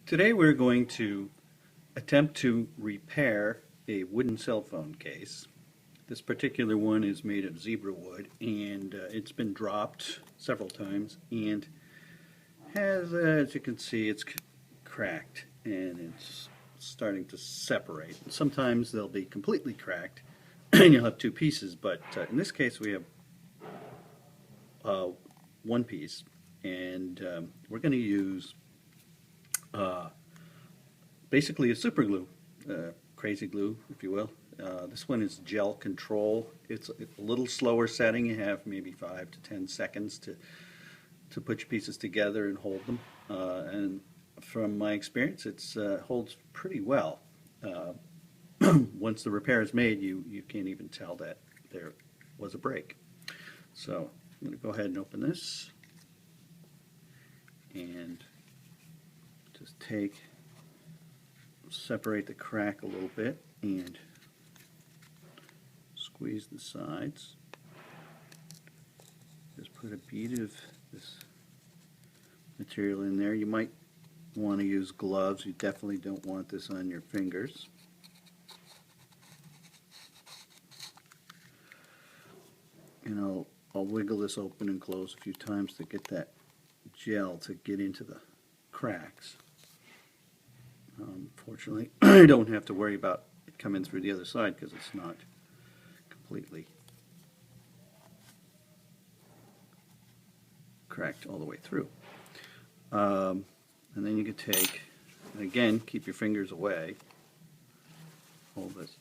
Today we're going to attempt to repair a wooden cell phone case. This particular one is made of zebra wood and it's been dropped several times and has, as you can see, it's cracked and it's starting to separate. Sometimes they'll be completely cracked and you'll have two pieces, but in this case we have one piece, and we're going to use basically a super glue, crazy glue, if you will. This one is gel control. It's a little slower setting. You have maybe 5 to 10 seconds to put your pieces together and hold them. And from my experience, it holds pretty well. Once the repair is made, you can't even tell that there was a break. So I'm going to go ahead and open this and just separate the crack a little bit and squeeze the sides. Just put a bead of this material in there. You might want to use gloves. You definitely don't want this on your fingers. And I'll wiggle this open and close a few times to get that gel to get into the cracks. Fortunately, I don't have to worry about it coming through the other side because it's not completely cracked all the way through. And then you can take, and again, keep your fingers away, hold this,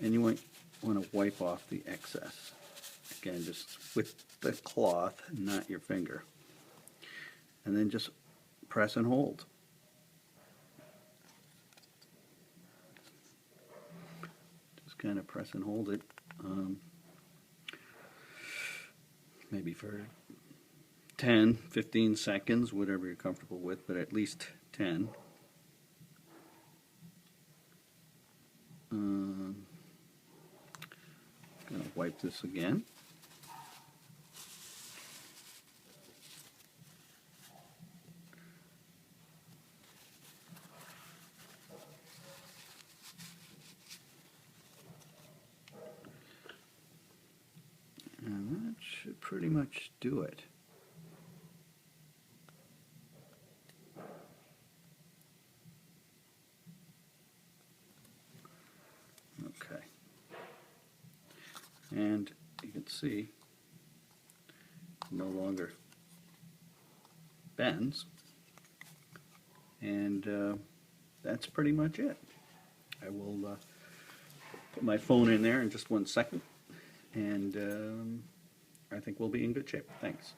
and you might want to wipe off the excess. Again, just with the cloth, not your finger. And then just press and hold. Just kind of press and hold it, maybe for 10, 15 seconds, whatever you're comfortable with, but at least 10. I'm going to wipe this again. And that should pretty much do it. Okay. And you can see it no longer bends. And that's pretty much it. I will put my phone in there in just 1 second, and I think we'll be in good shape. Thanks.